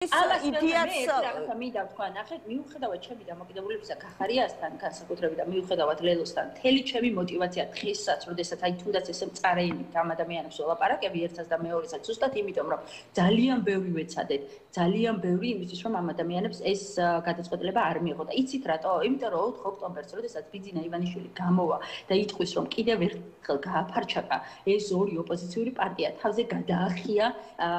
იდეაც რაღაცა მინდა თქვა, ნახეთ, მიუხედავად ჩემი დამოკიდებულებისა გახარიასთან, განსაკუთრებით და მიუხედავად ლელოსთან, მთელი ჩემი мотиваცია დღესაც, როდესაც აი თუნდაც ესე მწარეებით ამ ადამიანებს ველაპარაკები ერთსაც და მეორესაც, ზუსტად იმიტომ, რომ ძალიან ბევრი ვეცადეთ, ძალიან ბევრი იმისთვის, რომ ამ ადამიანებს ეს გადაწყვეტილება არ მიიღო და იცით რატო? იმიტომ რომ 4 ოქტომბერს, როდესაც ბიძინა ივანიშვილი გამოვა და იტყვის, რომ კიდევ ერთხელ გააფარჩაკა ეს ორი ოპოზიციური პარტია, თავზე გადაახია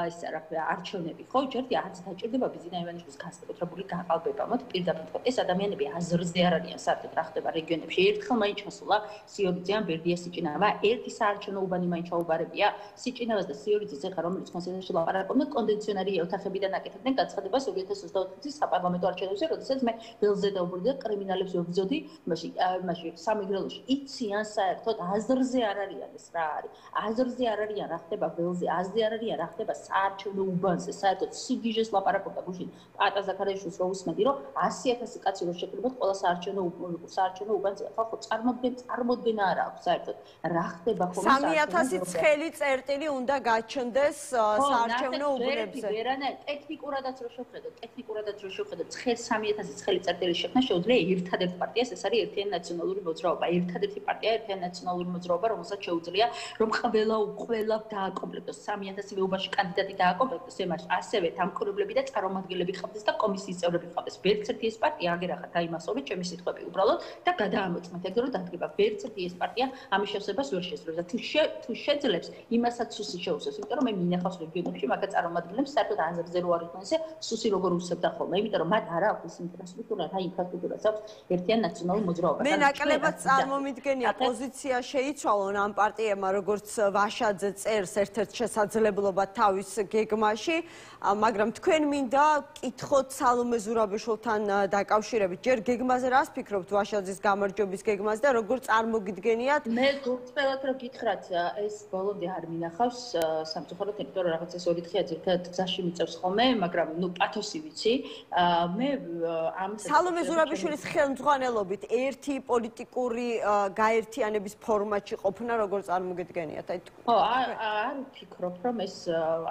ეს რა ქვია, არჩევნები, ხო? ჯერდი არც დაჭირდება ბიძინა ივანიშვილის განსაკუთრებული გაყალბება. მოთ პირდაპირ თქვა, ეს ადამიანები აზრზე არ არიან საერთოდ რა ხდება რეგიონებში. ერთხელ მაინც ჩასულა სიორიძე ან ბერდია სიჭინავა, ერთი საარჩევნო უბანი მაინც ჩაუბარებია. სიჭინავას და სიორიძეს ეხა რომელიც კონსენსუსში ლაპარაკობდნენ, კონდიციონერი ოთახებიდან აკეთებდნენ გაცხადებას 2024 წლის საპარლამენტო არჩევნებზე, როდესაც მე ველზე დავუბრუნდი და კრიმინალებს ვებრძოდი, მაშინ სამეგრელოში იციან საერთოდ აზრზე არ არიან ეს რა არის. აზრზე არ არიან რა ხდება ველზე, აზრზე არ არიან რა ხდება საარჩევნო უბანზე, საერთოდ სიგიჟეს ლაპარაკობდა გუშინ პატა ზაქარიაშვილს რო უსმენდი, რომ 100,000 კაცი რო შეკრიბოთ ყველა საარჩევნო უბანზე, ხო წარმოდგენა არ აქვს საერთოდ რა ხდება ხომ 3,000 ცხელი წერტილი უნდა გაჩნდეს საარჩევნო უბნებზე. ტექნიკურადაც რო შევხედოთ, 3,000 ცხელი წერტილი შექმნა შეუძლია ერთადერთ პარტიას, ეს არის ერთიანი ნაციონალური მოძრაობა. ერთადერთი პარტია ერთიანი ნაციონალური მოძრაობა, რომელსაც შეუძლია რომ ყველა დააკომპლექტოს 3,000 მეუბანში კანდიდატი დააკომპლექტოს ემარს ასევე დამკვირვებლები და წარმომადგენლები ხდებდეს და კომისიის წევრები ხდებდეს. ვერცერთი ეს პარტია აგერახა დაიმასოვეთ ჩემი სიტყვები უბრალოდ და გადაამოწმეთ ეგრე რომ დადგება. ვერცერთი ეს პარტია ამის შევსებას ვერ შესრულებს და თუ შეძლებს იმასაც სუსი შეუსწევს, იმიტომ რომ მე მინახავს რეგიონებში მაგა წარმომადგენლებს საერთოდ აზრზე რო არ იყვნენ ესე სუსი როგორ უსწევდა ხოლმე, იმიტომ რომ მათ არ აქვს ინფრასტრუქტურა, რა ინფრასტრუქტურას აქვს ერთიანი ნაციონალური მოძრაობა. მე ნაკლებად წარმომიდგენია პოზიცია შეიცვალონ ამ პარტიებმა, როგორც ვაშაძე წერს ერთ-ერთ შესაძლებლობა თავის გეგმაში, მაგრამ თქვენ მინდა კითხოთ სალომე ზურაბიშვილთან დაკავშირებით. ჯერ გეგმაზე რას ფიქრობთ ვაშაძის გამარჯვების გეგმაზე და როგორ წარმოგიდგენიათ? მე გულწრფელად რომ გითხრათ, ეს ბოლომდე არ მინახავს სამწუხაროდ, იმიტომ რომ რაღაც ეს 2 დღეა ძირითადად გზაში მიწევს ხოლმე, მაგრამ პათოსი ვიცი. მე ამ სალომე ზურაბიშვილის ხელმძღვანელობით ერთი პოლიტიკური გაერთიანების ფორმატში ყოფნა როგორ წარმოგიდგენიათ? ხო, არ ვფიქრობ, რომ ეს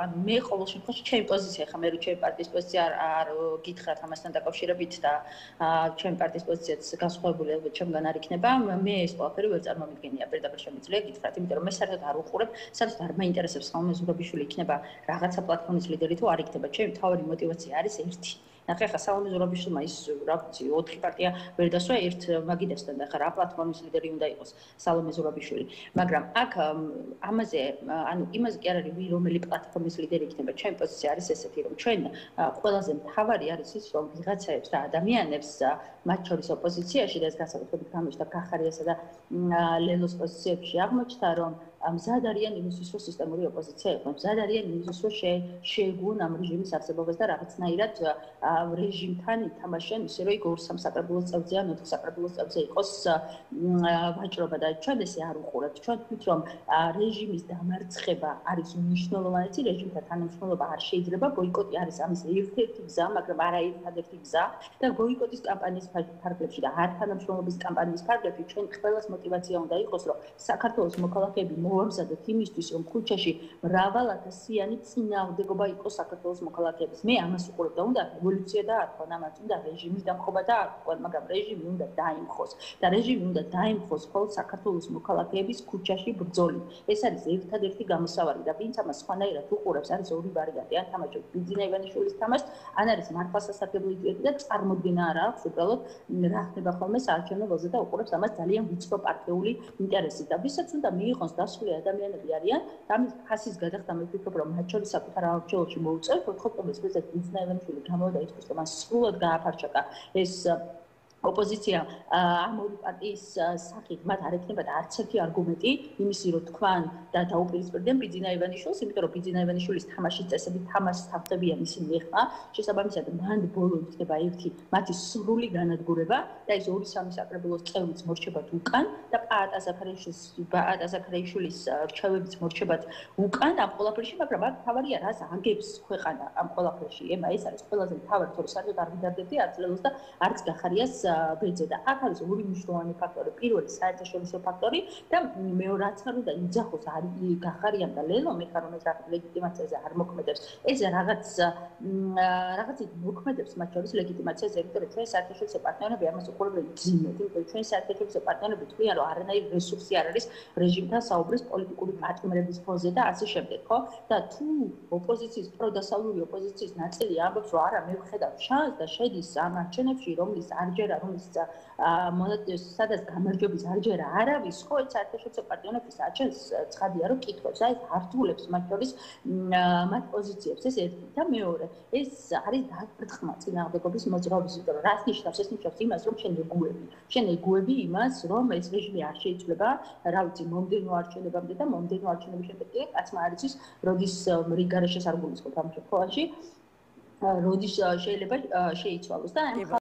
ანუ მე ყოველ შემთხვევაში ჩემი პოზიცია ხა მე რო ჩემი პარტიის პოზიცია არ გითხრათ ამასთან დაკავშირებით და ჩემი პარტიის პოზიციაც განსხვავებული ალბათ ჩემგან არ იქნება. მე ეს ყველაფერი ვერ წარმომიდგენია, პირდაპირ შემიძლია გითხრათ, იმიტომ რომ მე საერთოდ არ უყურებ, საერთოდ არ მაინტერესებს სალომე ზურაბიშვილი იქნება რაღაცა პლატფორმის ლიდერი თუ არ იქნება. ჩემი მთავარი мотиваცია არის ერთი. ნახე ხა სალომე ზურაბიშვილმა ის რა ვიცი 4 პარტია ვერ დასვა ერთ მაგიდასთან და ხა რა პლატფორმის ლიდერი უნდა იყოს სალომე ზურაბიშვილი. მაგრამ აქ ამაზე ანუ იმაზე კი არ არის რომელი პლატფორმის ლიდერი იქნება. ჩემი პოზიცია არის ესეთი, რომ ჩვენ ყველაზე მთავარი არის ის, რომ ვიღაცაებს და ადამიანებს მათ შორის ოპოზიციაში და ეს განსაკუთრებით გამოჩნდა გახარიასა და ლელოს პოზიციებში აღმოჩნდა, რომ მზად არიან იმისთვის, რომ სისტემური ოპოზიცია იყოს. მზად არიან იმისთვის, რომ შეეგუონ ამ რეჟიმის არსებობას და რაღაცნაირად რეჟიმთან ითამაშენ, ისე რომ იქ 2-3 საკრებულოს წევზე ან 4 საკრებულოს წევზე იყოს ვაჭრობა და ჩვენ ესე არ უყურებთ. ჩვენ ვთქვით, რომ რეჟიმის დამარცხება არის მნიშვნელოვანი, რეჟიმთან თანამშრომლობა არ შეიძლება, ბოიკოტი არის ამის ერთ-ერთი გზა, მაგრამ არა ერთადერთი გზა და ბოიკოტის კამპანიის ფარგლებში და არ თანამშრომლობის კამპანიის ფარგლებში ჩვენ ყველას мотиваცია უნდა იყოს, რომ საქართველოს მოქალაქეები მოამზადოთ იმისთვის, რომ ქუჩაში მრავალათასიანი წინააღმდეგობა იყოს საქართველოს მოქალაქეების. მე ამას უყურებ და უნდა რევოლუცია დაარქვან, ამას უნდა რეჟიმის დამხობა დაარქვან, მაგრამ რეჟიმი უნდა დაიმხოს და რეჟიმი უნდა დაიმხოს მხოლოდ საქართველოს მოქალაქეების ქუჩაში ბრძოლით. ეს არის ერთადერთი გამოსავალი და ვინც ამას სხვანაირად უყურებს, არის ორი ვარიანტი: ან თამაშობს ბიძინა ივანიშვილის თამაშს, ან არის მართლმსასარგებლო იდეები და წარმოდგენა არ აქვს უბრალოდ რა ხდება ხოლმე საარჩევნო ველზე და უყურებს ამას ძალიან ვიწრო პარტიული ინტერესით და ვისაც უნდა მიიღოს დასული ადამიანები არიან და ამის ხასის გადახდა მე ვფიქრობ, რომ მათ შორის საკუთარ არჩეულში მოუწევთ 4 ოქტომბრის პრეზიდენტ ბიძინა ივანიშვილი გამოვა და ითქვის, რომ მას სრულად გააფარჩაკა ეს ოპოზიცია ამ ორი პარტიის სახით მათ არ ექნებათ არც ერთი არგუმენტი იმისი, რომ თქვან და დაუპირისპირდნენ ბიძინა ივანიშვილს, იმიტომ რომ ბიძინა ივანიშვილის თამაშის წესები თამაშს თავდებიან ისინი ეხლა, შესაბამისად მან ბოლო იქნება ერთი მათი სრული განადგურება და ეს 2-3 საკრებულოს წევრიც მორჩებათ უკან და პაატა ზაქარიაშვილის რჩევებიც მორჩებათ უკან ამ ყველაფერში, მაგრამ აქ თავარია რას აგებს ქვეყანა ამ ყველაფერში. ეს არის ყველაზე მთავარი, თორე საერთოდ არ ვიდარდებდი არც ლელოს და არც გახარიას ბეძე და აქ არის ორი მნიშვნელოვანი ფაქტორი. პირველი საერთაშორისო ფაქტორი და მეორე რაც არ უნდა იძახოს არის გახარიან და ლელო მე ხარ რომ ეს რაღაც ლეგიტიმაციაზე არ მოქმედებს. ეს რაღაცით მოქმედებს მათ შორის ლეგიტიმაციაზე, იმიტომ რომ ჩვენ საერთაშორისო პარტნიორები ამას უყურებენ ძიმედ, იმიტომ რომ ჩვენ საერთაშორისო პარტნიორები თქვიან რომ არანაირი რესურსი არ არის რეჟიმთან საუბრის პოლიტიკური პარტნიორების ფონზე და ასე შემდეგ, ხო? და თუ ოპოზიციის პროდასავლური ოპოზიციის ნაწილი ამბობს რომ არა მე ვხედავ შანსს და შედის ამ არჩევნებში რომლის სადაც გამარჯვების არჯერა არ არის, ხო, ეს საერთაშორისო პარტნიორების არჩევს ცხადია რომ კითხვებს, აი ართულებს მათ შორის მათ პოზიციებს, ეს ერთი და მეორე, ეს არის დაბრწყმა წინააღმდეგობის მოძრაობის, იმიტომ რომ რას ნიშნავს? ეს ნიშნავს იმას, რომ შენ ეგუები იმას, რომ ეს რეჟიმი არ შეიცვლება, რა ვიცი, მომდევნო არჩევნებამდე და მომდევნო არჩევნების შემდეგ კი კაცმა არ იცის, როდის რიგარეშეს არ გულისხმობ ამ შემთხვევაში, როდის შეიძლება შეიცვალოს და